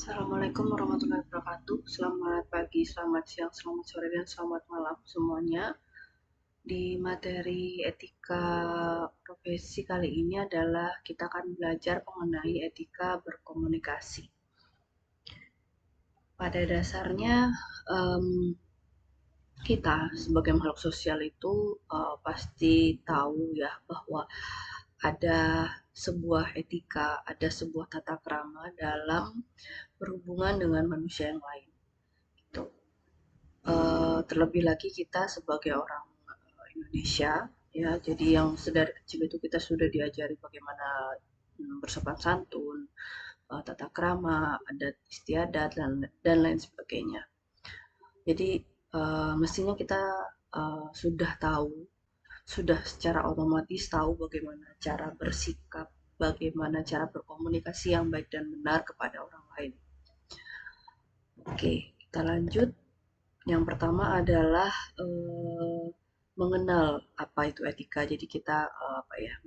Assalamualaikum warahmatullahi wabarakatuh. Selamat pagi, selamat siang, selamat sore, dan selamat malam semuanya. Di materi etika profesi kali ini adalah kita akan belajar mengenai etika berkomunikasi. Pada dasarnya, em, kita sebagai makhluk sosial itu pasti tahu ya bahwa ada sebuah etika, ada sebuah tata krama dalam berhubungan dengan manusia yang lain. Gitu. Terlebih lagi kita sebagai orang Indonesia ya, jadi yang sedari kecil itu kita sudah diajari bagaimana bersopan santun, tata krama, adat istiadat dan lain sebagainya. Jadi mestinya kita sudah tahu, sudah secara otomatis tahu bagaimana cara bersikap, bagaimana cara berkomunikasi yang baik dan benar kepada orang lain. Oke, kita lanjut. Yang pertama adalah eh, mengenal apa itu etika. Jadi kita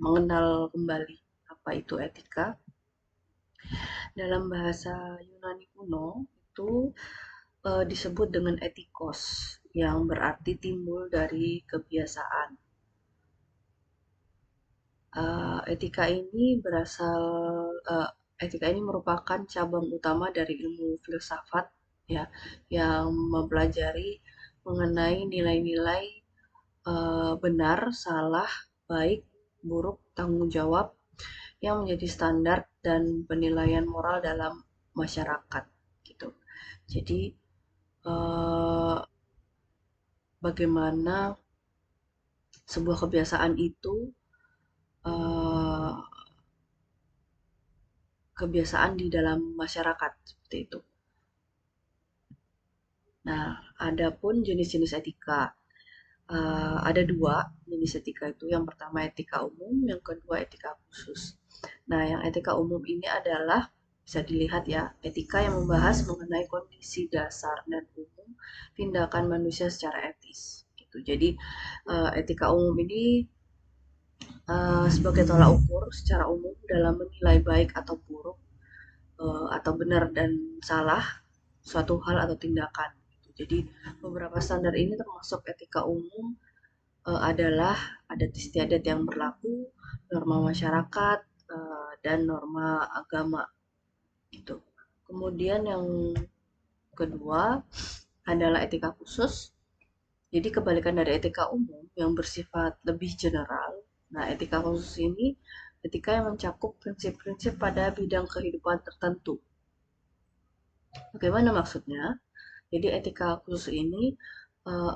mengenal kembali apa itu etika. Dalam bahasa Yunani kuno itu disebut dengan etikos yang berarti timbul dari kebiasaan. Etika ini merupakan cabang utama dari ilmu filsafat ya, yang mempelajari mengenai nilai-nilai benar, salah, baik, buruk, tanggung jawab yang menjadi standar dan penilaian moral dalam masyarakat gitu. Jadi eh, bagaimana sebuah kebiasaan itu eh, kebiasaan di dalam masyarakat seperti itu. Nah, adapun jenis-jenis etika. Ada dua jenis etika itu. Yang pertama etika umum, yang kedua etika khusus. Nah, yang etika umum ini adalah bisa dilihat ya, etika yang membahas mengenai kondisi dasar dan umum tindakan manusia secara etis. Gitu. Jadi, etika umum ini sebagai tolak ukur secara umum dalam menilai baik atau buruk, atau benar dan salah suatu hal atau tindakan. Gitu. Jadi, beberapa standar ini termasuk etika umum adalah adat istiadat yang berlaku, norma masyarakat, dan norma agama gitu. Kemudian yang kedua adalah etika khusus. Jadi kebalikan dari etika umum yang bersifat lebih general. Nah, etika khusus ini etika yang mencakup prinsip-prinsip pada bidang kehidupan tertentu. Bagaimana maksudnya? Jadi etika khusus ini eh,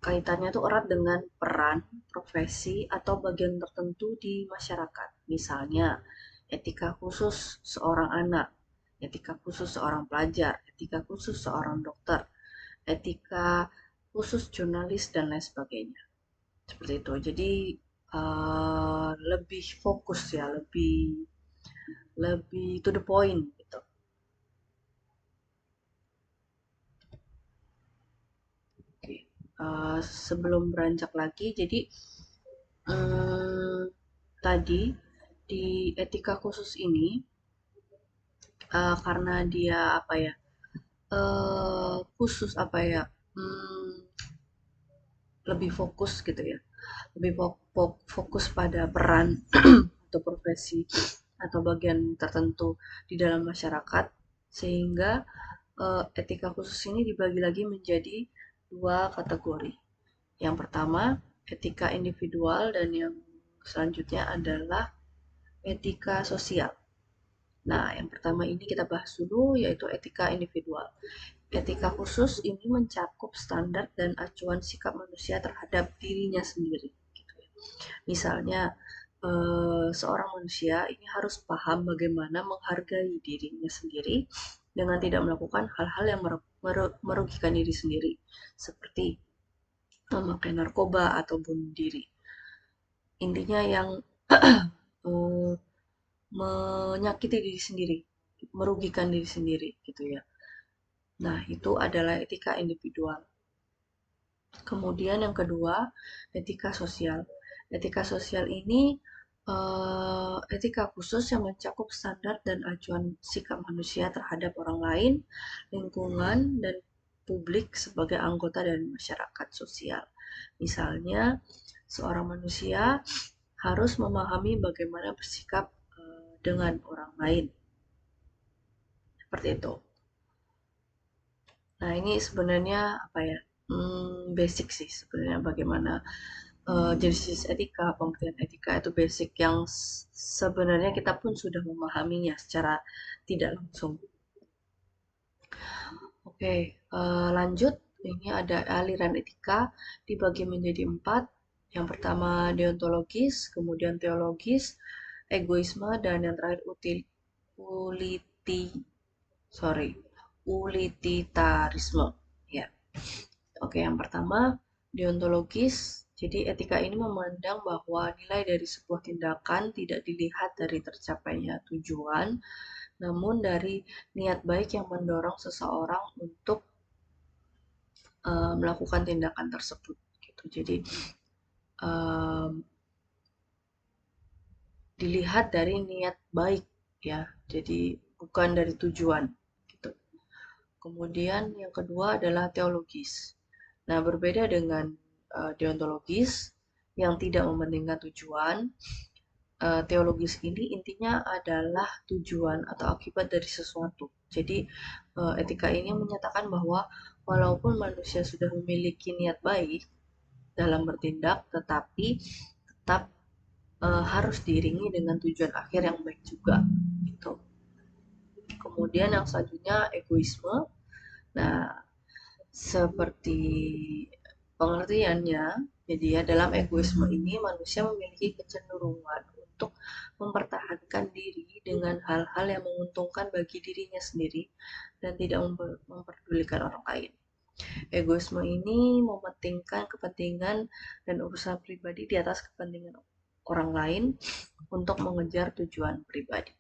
kaitannya tuh erat dengan peran, profesi, atau bagian tertentu di masyarakat. Misalnya, etika khusus seorang anak, etika khusus seorang pelajar, etika khusus seorang dokter, etika khusus jurnalis, dan lain sebagainya. Seperti itu. Jadi, lebih fokus ya, lebih lebih to the point gitu. Oke. Sebelum beranjak lagi, jadi tadi di etika khusus ini karena dia apa ya khusus apa ya hmm, lebih fokus gitu ya, lebih fokus pada peran atau profesi atau bagian tertentu di dalam masyarakat, sehingga etika khusus ini dibagi lagi menjadi dua kategori. Yang pertama etika individual dan yang selanjutnya adalah etika sosial. Nah, yang pertama ini kita bahas dulu, yaitu etika individual. Etika khusus ini mencakup standar dan acuan sikap manusia terhadap dirinya sendiri. Gitu ya. Misalnya, seorang manusia ini harus paham bagaimana menghargai dirinya sendiri dengan tidak melakukan hal-hal yang merugikan diri sendiri, seperti memakai narkoba atau bunuh diri. Intinya yang eh, menyakiti diri sendiri, merugikan diri sendiri gitu ya. Nah, itu adalah etika individual. Kemudian yang kedua, etika sosial. Etika sosial ini Etika khusus yang mencakup standar dan acuan sikap manusia terhadap orang lain, lingkungan, dan publik sebagai anggota dan masyarakat sosial. Misalnya, seorang manusia harus memahami bagaimana bersikap dengan orang lain. Seperti itu. Nah, ini sebenarnya apa ya? Basic sih sebenarnya bagaimana jenis etika, pengertian etika itu basic yang sebenarnya kita pun sudah memahaminya secara tidak langsung. Oke, lanjut. Ini ada aliran etika dibagi menjadi 4. Yang pertama deontologis, kemudian teologis, egoisme, dan yang terakhir uliti, sorry, utilitarisme. Ya. Oke, yang pertama deontologis. Jadi etika ini memandang bahwa nilai dari sebuah tindakan tidak dilihat dari tercapainya tujuan, namun dari niat baik yang mendorong seseorang untuk melakukan tindakan tersebut. Gitu. Jadi dilihat dari niat baik ya. Jadi bukan dari tujuan. Gitu. Kemudian yang kedua adalah teologis. Nah, berbeda dengan deontologis yang tidak mementingkan tujuan, teologis ini intinya adalah tujuan atau akibat dari sesuatu. Jadi, etika ini menyatakan bahwa walaupun manusia sudah memiliki niat baik dalam bertindak, tetapi tetap harus diiringi dengan tujuan akhir yang baik juga. Gitu. Kemudian yang selanjutnya egoisme. Nah, seperti pengertiannya, jadi ya dalam egoisme ini manusia memiliki kecenderungan untuk mempertahankan diri dengan hal-hal yang menguntungkan bagi dirinya sendiri dan tidak memperdulikan orang lain. Egoisme ini mementingkan kepentingan dan urusan pribadi di atas kepentingan orang lain untuk mengejar tujuan pribadi.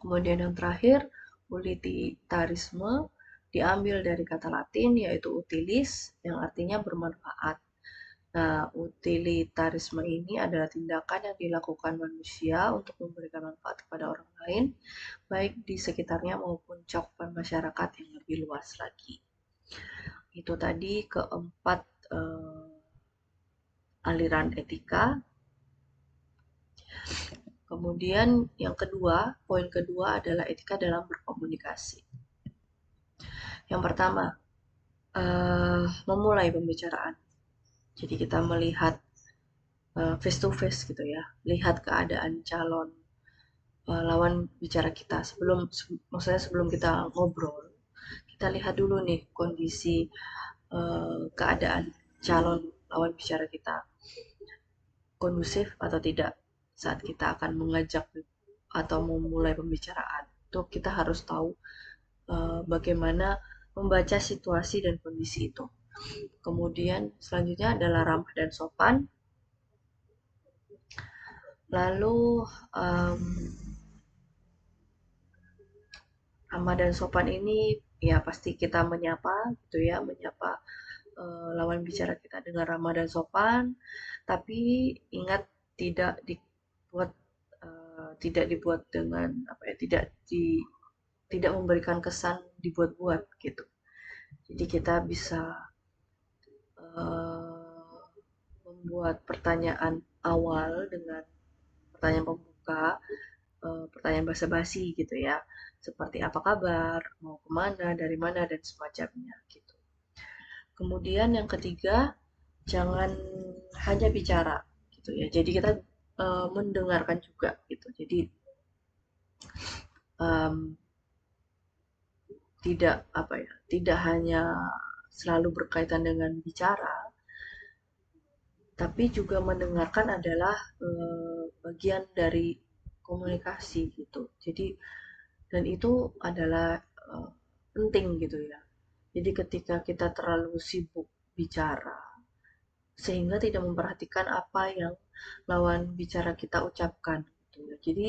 Kemudian yang terakhir, utilitarisme diambil dari kata Latin yaitu utilis yang artinya bermanfaat. Nah, utilitarisme ini adalah tindakan yang dilakukan manusia untuk memberikan manfaat kepada orang lain, baik di sekitarnya maupun cakupan masyarakat yang lebih luas lagi. Itu tadi keempat aliran etika. Kemudian yang kedua, poin kedua adalah etika dalam berkomunikasi. Yang pertama, memulai pembicaraan. Jadi kita melihat face to face gitu ya, lihat keadaan calon lawan bicara kita maksudnya sebelum kita ngobrol, kita lihat dulu nih kondisi keadaan calon lawan bicara kita kondusif atau tidak saat kita akan mengajak atau memulai pembicaraan. Itu kita harus tahu bagaimana membaca situasi dan kondisi itu. Kemudian selanjutnya adalah ramah dan sopan. Lalu ramah dan sopan ini ya pasti kita menyapa gitu ya, menyapa lawan bicara kita dengan ramah dan sopan, tapi ingat tidak dibuat dengan apa ya, tidak memberikan kesan dibuat-buat gitu. Jadi kita bisa membuat pertanyaan awal dengan pertanyaan pembuka, pertanyaan basa-basi gitu ya, seperti apa kabar, mau kemana, dari mana, dan semacamnya gitu. Kemudian yang ketiga, jangan hanya bicara gitu ya. Jadi kita mendengarkan juga gitu. Jadi tidak apa ya, tidak hanya selalu berkaitan dengan bicara, tapi juga mendengarkan adalah bagian dari komunikasi gitu. Jadi dan itu adalah penting gitu ya. Jadi ketika kita terlalu sibuk bicara sehingga tidak memperhatikan apa yang lawan bicara kita ucapkan gitu ya. Jadi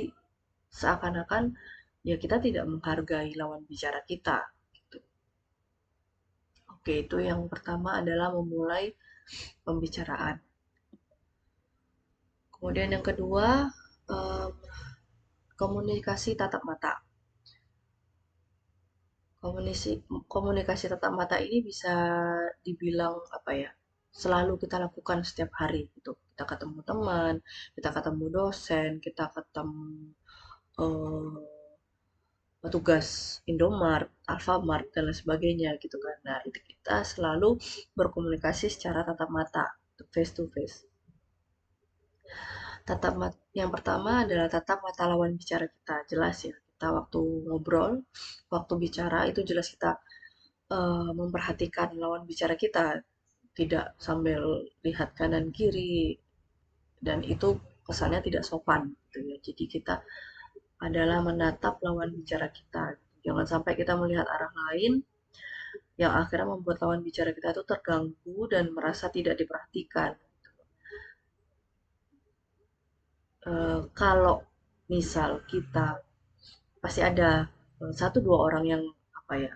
seakan-akan ya kita tidak menghargai lawan bicara kita gitu. Oke, itu yang pertama adalah memulai pembicaraan. Kemudian yang kedua, em, komunikasi tatap mata. Komunikasi komunikasi tatap mata ini bisa dibilang apa ya? Selalu kita lakukan setiap hari gitu. Kita ketemu teman, kita ketemu dosen, kita ketemu eh, petugas Indomart, Alfamart dan lain sebagainya gitu kan. Nah, itu kita selalu berkomunikasi secara tatap mata, face to face. Tatap mata yang pertama adalah tatap mata lawan bicara kita. Jelas ya, kita waktu ngobrol, waktu bicara itu jelas kita memperhatikan lawan bicara kita, tidak sambil lihat kanan kiri dan itu kesannya tidak sopan gitu ya. Jadi kita adalah menatap lawan bicara kita. Jangan sampai kita melihat arah lain yang akhirnya membuat lawan bicara kita itu terganggu dan merasa tidak diperhatikan. Kalau misal kita pasti ada satu dua orang yang apa ya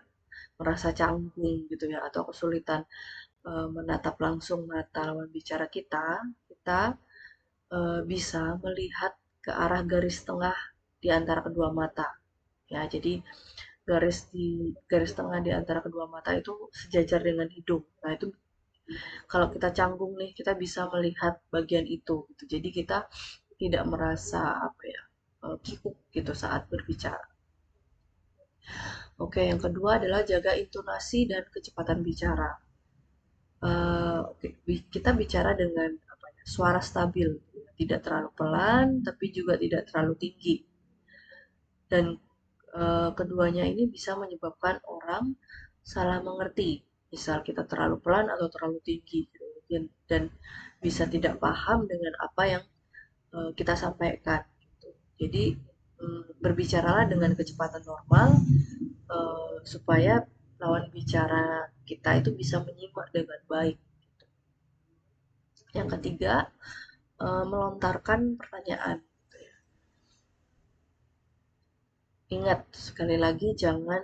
merasa canggung gitu ya atau kesulitan menatap langsung mata lawan bicara kita, kita bisa melihat ke arah garis tengah di antara kedua mata. Ya, jadi garis tengah di antara kedua mata itu sejajar dengan hidung. Nah, itu kalau kita canggung nih, kita bisa melihat bagian itu gitu. Jadi kita tidak merasa apa ya, kikuk gitu saat berbicara. Oke, yang kedua adalah jaga intonasi dan kecepatan bicara. Oke, kita bicara dengan apa ya, suara stabil, tidak terlalu pelan, tapi juga tidak terlalu tinggi. Dan keduanya ini bisa menyebabkan orang salah mengerti. Misal kita terlalu pelan atau terlalu tinggi, gitu. Dan bisa tidak paham dengan apa yang kita sampaikan. Gitu. Jadi berbicaralah dengan kecepatan normal supaya lawan bicara kita itu bisa menyimak dengan baik. Yang ketiga, melontarkan pertanyaan. Ingat, sekali lagi jangan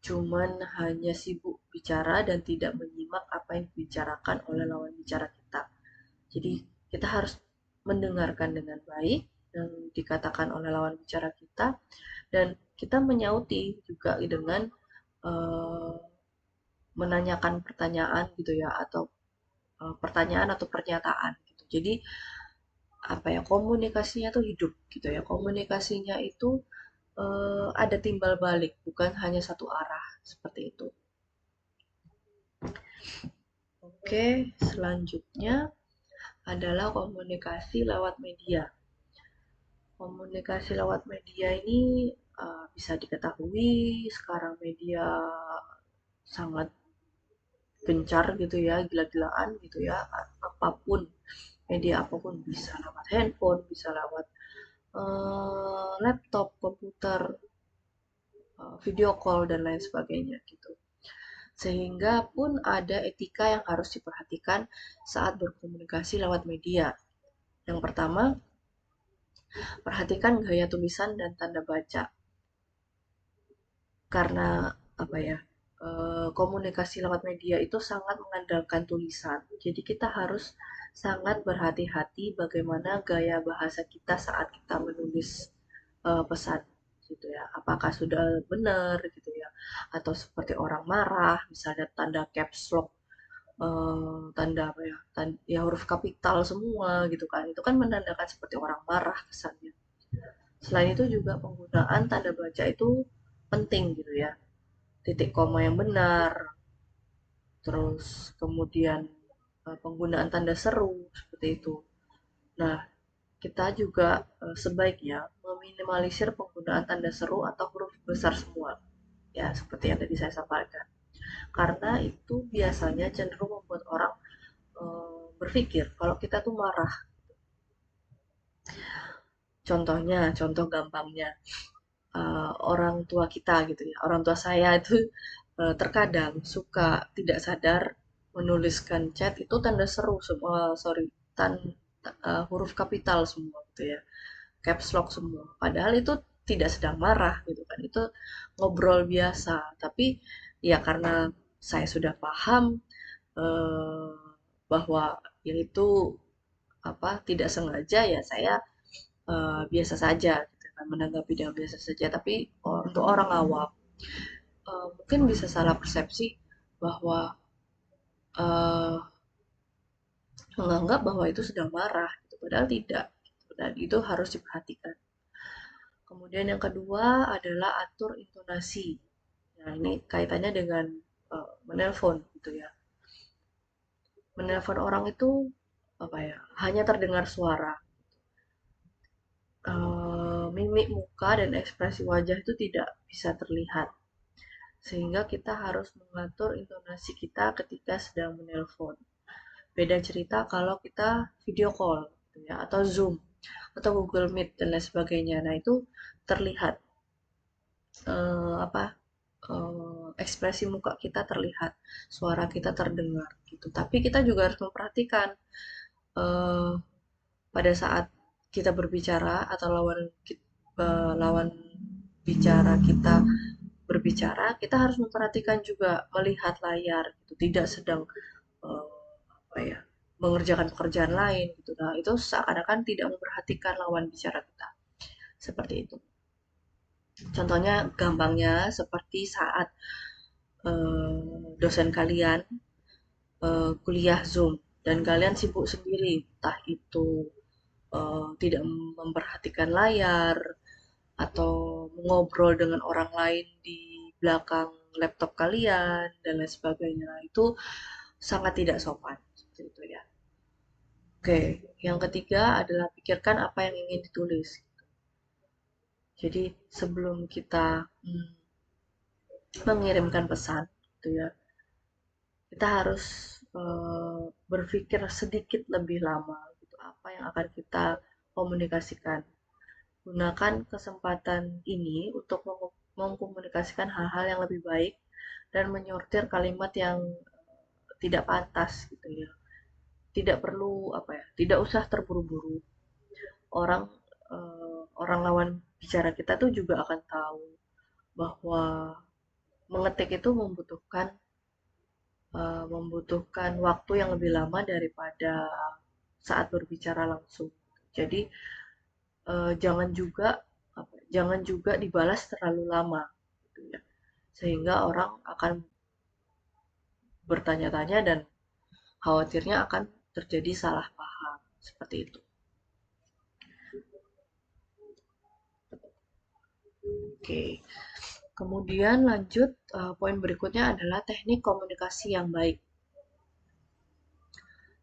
cuman hanya sibuk bicara dan tidak menyimak apa yang dibicarakan oleh lawan bicara kita. Jadi kita harus mendengarkan dengan baik yang dikatakan oleh lawan bicara kita dan kita menyauti juga dengan uh, menanyakan pertanyaan gitu ya atau pertanyaan atau pernyataan gitu. Jadi apa ya komunikasinya tuh hidup gitu ya. Komunikasinya itu ada timbal balik, bukan hanya satu arah seperti itu. Oke, selanjutnya adalah komunikasi lewat media. Komunikasi lewat media ini bisa diketahui sekarang media sangat gencar gitu ya, gila-gilaan gitu ya, apapun media apapun bisa lewat handphone, bisa lewat laptop, komputer, video call dan lain sebagainya gitu. Sehingga pun ada etika yang harus diperhatikan saat berkomunikasi lewat media. Yang pertama, perhatikan gaya tulisan dan tanda baca. Karena apa ya? Komunikasi lewat media itu sangat mengandalkan tulisan. Jadi kita harus sangat berhati-hati bagaimana gaya bahasa kita saat kita menulis pesan gitu ya. Apakah sudah benar gitu ya atau seperti orang marah misalnya tanda caps lock tanda apa ya, ya huruf kapital semua gitu kan. Itu kan menandakan seperti orang marah kesannya. Selain itu juga penggunaan tanda baca itu penting gitu ya. Titik koma yang benar, terus kemudian penggunaan tanda seru seperti itu. Nah, kita juga sebaiknya meminimalisir penggunaan tanda seru atau huruf besar semua. Ya, seperti yang tadi saya sampaikan. Karena itu biasanya cenderung membuat orang berpikir kalau kita tuh marah. Contohnya, contoh gampangnya, orang tua kita gitu ya, orang tua saya itu terkadang suka tidak sadar menuliskan chat itu tanda seru semua, sorry, huruf kapital semua gitu ya, caps lock semua. Padahal itu tidak sedang marah gitu kan, itu ngobrol biasa. Tapi ya karena saya sudah paham bahwa ya itu tidak sengaja ya saya biasa saja gitu kan, menanggapi dengan biasa saja. Tapi untuk orang awam mungkin bisa salah persepsi bahwa eh, menganggap bahwa itu sedang marah, gitu. Padahal tidak. Dan itu harus diperhatikan. Kemudian yang kedua adalah atur intonasi. Nah, ini kaitannya dengan menelpon gitu ya. Menelpon orang itu apa ya? Hanya terdengar suara. Mimik muka dan ekspresi wajah itu tidak bisa terlihat. Sehingga kita harus mengatur intonasi kita ketika sedang menelpon. Beda cerita kalau kita video call gitu ya, atau Zoom atau Google Meet dan lain sebagainya. Nah, itu terlihat apa ekspresi muka kita terlihat, suara kita terdengar gitu. Tapi kita juga harus memperhatikan eh, pada saat kita berbicara atau lawan bicara kita berbicara, kita harus memperhatikan juga melihat layar gitu, tidak sedang eh, apa ya mengerjakan pekerjaan lain gitu. Nah, itu seakan-akan tidak memperhatikan lawan bicara kita. Seperti itu. Contohnya gampangnya seperti saat dosen kalian kuliah Zoom dan kalian sibuk sendiri, entah itu tidak memperhatikan layar atau mengobrol dengan orang lain di belakang laptop kalian dan lain sebagainya. Nah, itu sangat tidak sopan seperti itu ya. Oke, yang ketiga adalah pikirkan apa yang ingin ditulis. Jadi sebelum kita mengirimkan pesan, gitu ya, kita harus berpikir sedikit lebih lama gitu apa yang akan kita komunikasikan. Gunakan kesempatan ini untuk mengkomunikasikan hal-hal yang lebih baik dan menyortir kalimat yang tidak pantas gitu ya. Tidak perlu apa ya, tidak usah terburu-buru. Orang lawan bicara kita tuh juga akan tahu bahwa mengetik itu membutuhkan waktu yang lebih lama daripada saat berbicara langsung. Jadi jangan juga dibalas terlalu lama, gitu ya. Sehingga orang akan bertanya-tanya dan khawatirnya akan terjadi salah paham seperti itu. Oke, kemudian lanjut poin berikutnya adalah teknik komunikasi yang baik.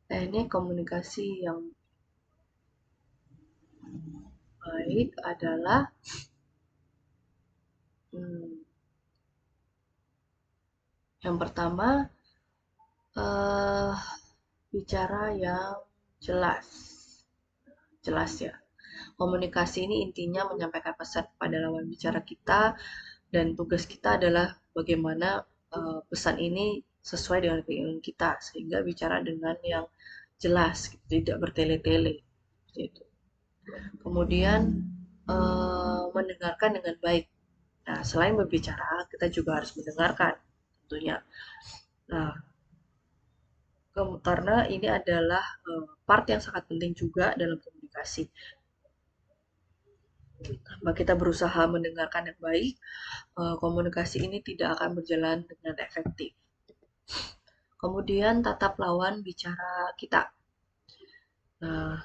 Teknik komunikasi yang baik adalah hmm, yang pertama eh, bicara yang jelas, jelas ya. Komunikasi ini intinya menyampaikan pesan pada lawan bicara kita dan tugas kita adalah bagaimana pesan ini sesuai dengan keinginan kita sehingga bicara dengan yang jelas, tidak bertele-tele. Gitu. Kemudian mendengarkan dengan baik. Nah, selain berbicara, kita juga harus mendengarkan tentunya. Nah, karena ini adalah part yang sangat penting juga dalam komunikasi. Tanpa kita berusaha mendengarkan yang baik, komunikasi ini tidak akan berjalan dengan efektif. Kemudian tatap lawan bicara kita. Nah,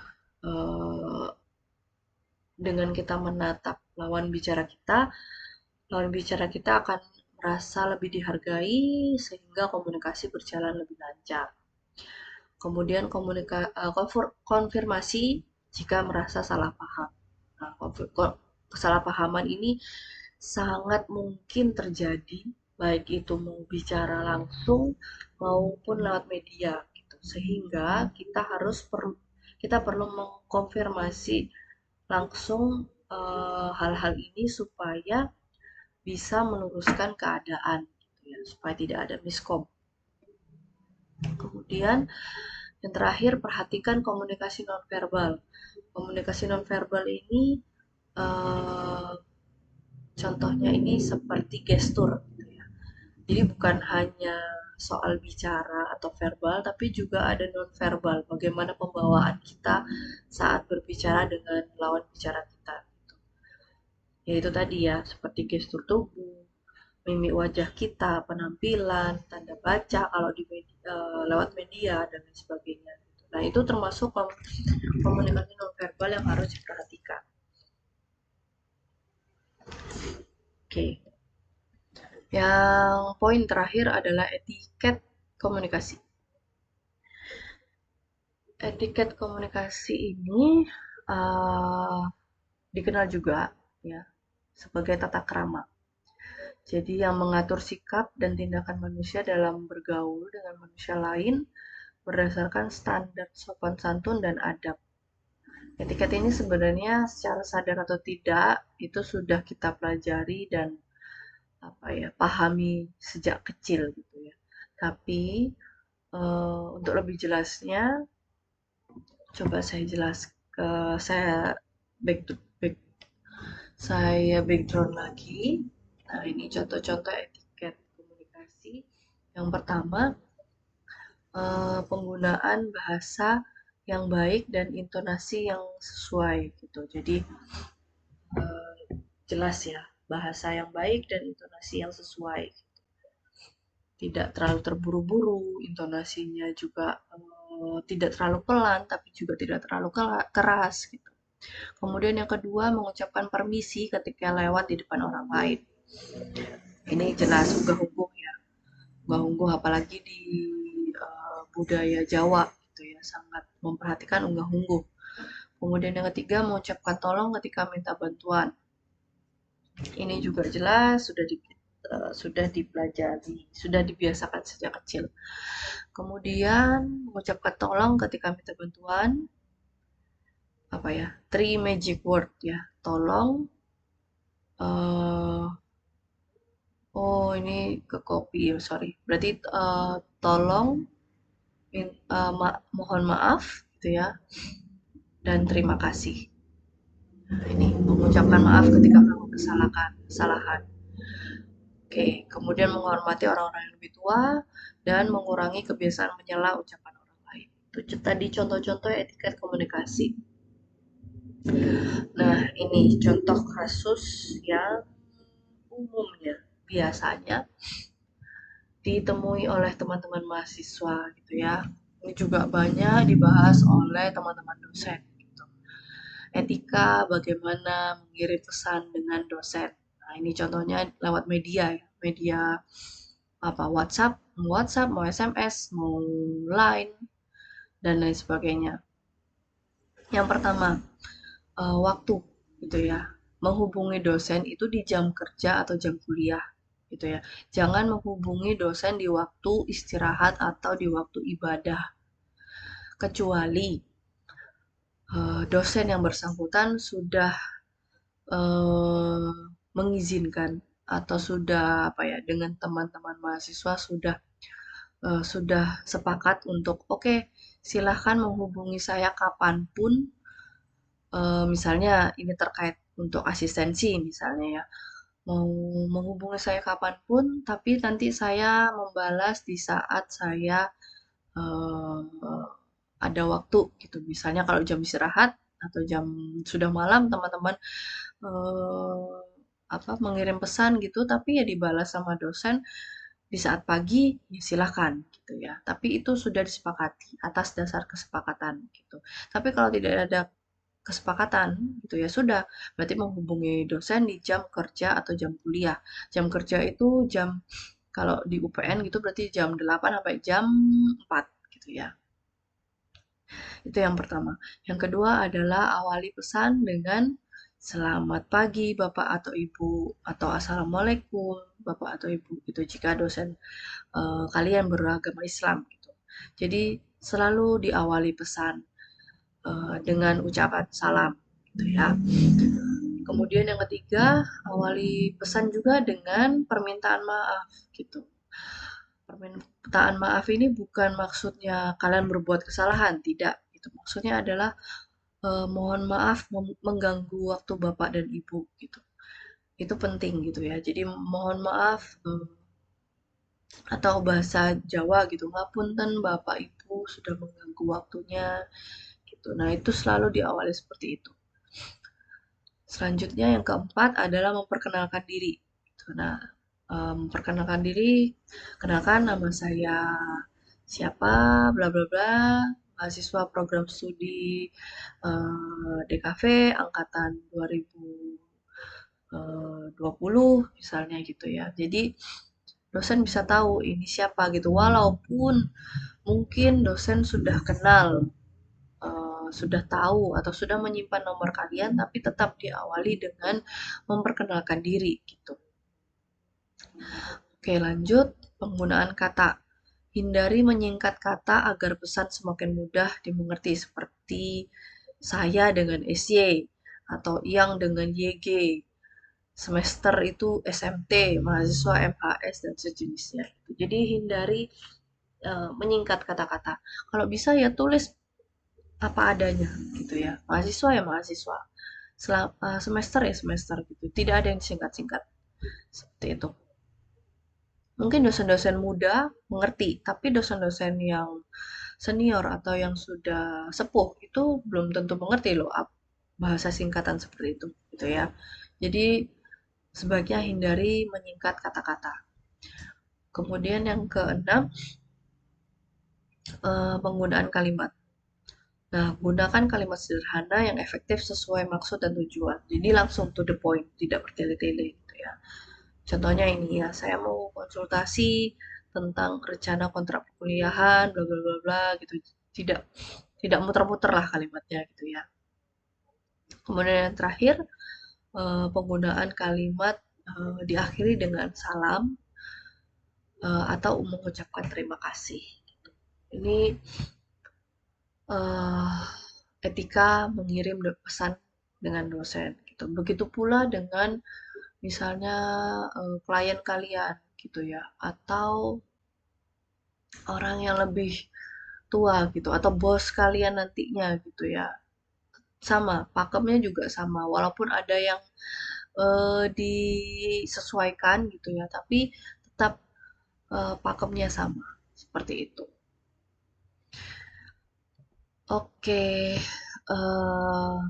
eh, dengan kita menatap lawan bicara kita akan merasa lebih dihargai sehingga komunikasi berjalan lebih lancar. Kemudian konfirmasi jika merasa salah paham. Nah, kesalahpahaman ini sangat mungkin terjadi baik itu mau bicara langsung maupun lewat media gitu. Sehingga kita perlu mengkonfirmasi langsung hal-hal ini supaya bisa meluruskan keadaan gitu ya, supaya tidak ada miskom. Kemudian yang terakhir perhatikan komunikasi nonverbal. Komunikasi nonverbal ini eh, contohnya ini seperti gestur gitu ya. Jadi bukan hanya soal bicara atau verbal, tapi juga ada non verbal. Bagaimana pembawaan kita saat berbicara dengan lawan bicara kita. Yaitu tadi ya, seperti gestur tubuh, mimik wajah kita, penampilan, tanda baca kalau di lewat media dan lain sebagainya. Nah, itu termasuk komunikasi nonverbal yang harus diperhatikan. Oke. Yang poin terakhir adalah etiket komunikasi. Etiket komunikasi ini uh, dikenal juga ya sebagai tata krama. Jadi yang mengatur sikap dan tindakan manusia dalam bergaul dengan manusia lain berdasarkan standar sopan santun dan adab. Etiket ini sebenarnya secara sadar atau tidak itu sudah kita pelajari dan pahami sejak kecil gitu ya. Tapi untuk lebih jelasnya coba saya jelas ke saya back to back saya background lagi. Nah, ini contoh-contoh etiket komunikasi. Yang pertama, penggunaan bahasa yang baik dan intonasi yang sesuai gitu. Jadi jelas ya, bahasa yang baik dan intonasi yang sesuai. Tidak terlalu terburu-buru, intonasinya juga tidak terlalu pelan, tapi juga tidak terlalu keras gitu. Kemudian yang kedua, mengucapkan permisi ketika lewat di depan orang lain. Ini jelas unggah-ungguh ya, unggah-ungguh apalagi di budaya Jawa gitu ya, sangat memperhatikan unggah-ungguh. Kemudian yang ketiga, mengucapkan tolong ketika minta bantuan. Ini juga jelas sudah dipelajari, sudah dibiasakan sejak kecil. Kemudian mengucapkan tolong ketika minta bantuan, apa ya? Three magic word ya. Tolong, eh oh ini ke copy, sorry. Berarti tolong, mohon maaf, gitu ya, dan terima kasih. Nah, ini mengucapkan maaf ketika melakukan kesalahan. Oke, kemudian menghormati orang-orang yang lebih tua dan mengurangi kebiasaan menyela ucapan orang lain. Itu tadi contoh-contoh etiket komunikasi. Nah, ini contoh kasus yang umumnya biasanya ditemui oleh teman-teman mahasiswa gitu ya. Ini juga banyak dibahas oleh teman-teman dosen gitu. Etika bagaimana mengirim pesan dengan dosen. Nah, ini contohnya lewat media ya. Media WhatsApp, mau SMS, mau Line dan lain sebagainya. Yang pertama, waktu gitu ya. Menghubungi dosen itu di jam kerja atau jam kuliah gitu ya. Jangan menghubungi dosen di waktu istirahat atau di waktu ibadah. Kecuali dosen yang bersangkutan sudah mengizinkan atau sudah dengan teman-teman mahasiswa sudah sepakat untuk oke, silahkan menghubungi saya kapanpun. Misalnya ini terkait untuk asistensi misalnya ya, mau menghubungi saya kapanpun, tapi nanti saya membalas di saat saya eh, ada waktu gitu. Misalnya kalau jam istirahat atau jam sudah malam teman-teman eh, mengirim pesan gitu, tapi ya dibalas sama dosen di saat pagi, ya silahkan gitu ya. Tapi itu sudah disepakati atas dasar kesepakatan gitu. Tapi kalau tidak ada kesepakatan gitu ya sudah, berarti menghubungi dosen di jam kerja atau jam kuliah. Jam kerja itu kalau di UPN gitu berarti jam 8 sampai jam 4 gitu ya. Itu yang pertama. Yang kedua adalah awali pesan dengan selamat pagi Bapak atau Ibu atau Assalamualaikum Bapak atau Ibu gitu jika dosen kalian beragama Islam gitu. Jadi selalu diawali pesan dengan ucapan salam gitu ya. Kemudian yang ketiga, awali pesan juga dengan permintaan maaf gitu. Permintaan maaf ini bukan maksudnya kalian berbuat kesalahan, tidak. Itu maksudnya adalah mohon maaf mengganggu waktu Bapak dan Ibu gitu. Itu penting gitu ya. Jadi mohon maaf atau bahasa Jawa gitu, ngapunten Bapak Ibu sudah mengganggu waktunya gitu. Nah, itu selalu diawali seperti itu. Selanjutnya yang keempat adalah memperkenalkan diri. Gitu. Nah, memperkenalkan diri, kenalkan nama saya siapa, bla bla bla, mahasiswa program studi DKV angkatan 2020 misalnya gitu ya. Jadi dosen bisa tahu ini siapa gitu, walaupun mungkin dosen sudah kenal, sudah tahu atau sudah menyimpan nomor kalian, tapi tetap diawali dengan memperkenalkan diri gitu. Oke, lanjut penggunaan kata. Hindari menyingkat kata agar pesan semakin mudah dimengerti seperti saya dengan SY atau yang dengan YG. Semester itu SMT, mahasiswa MHS dan sejenisnya. Jadi hindari menyingkat kata-kata. Kalau bisa ya tulis apa adanya gitu ya. Mahasiswa ya mahasiswa. Semester ya semester gitu. Tidak ada yang singkat-singkat seperti itu. Mungkin dosen-dosen muda mengerti, tapi dosen-dosen yang senior atau yang sudah sepuh itu belum tentu mengerti loh bahasa singkatan seperti itu gitu ya. Jadi sebaiknya hindari menyingkat kata-kata. Kemudian yang keenam, penggunaan kalimat. Nah, gunakan kalimat sederhana yang efektif sesuai maksud dan tujuan. Jadi langsung to the point, tidak bertele-tele gitu ya. Contohnya ini ya, saya mau konsultasi tentang rencana kontrak perkuliahan, bla bla bla bla gitu. Tidak tidak muter-muter lah kalimatnya gitu ya. Kemudian yang terakhir, penggunaan kalimat diakhiri dengan salam atau mengucapkan terima kasih. Ini uh, etika mengirim pesan dengan dosen gitu. Begitu pula dengan misalnya klien kalian gitu ya, atau orang yang lebih tua gitu, atau bos kalian nantinya gitu ya. Sama, pakemnya juga sama. Walaupun ada yang disesuaikan gitu ya, tapi tetap pakemnya sama seperti itu. Oke,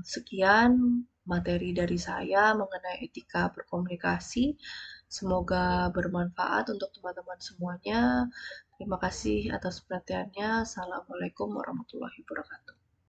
sekian materi dari saya mengenai etika berkomunikasi. Semoga bermanfaat untuk teman-teman semuanya. Terima kasih atas perhatiannya. Assalamualaikum warahmatullahi wabarakatuh.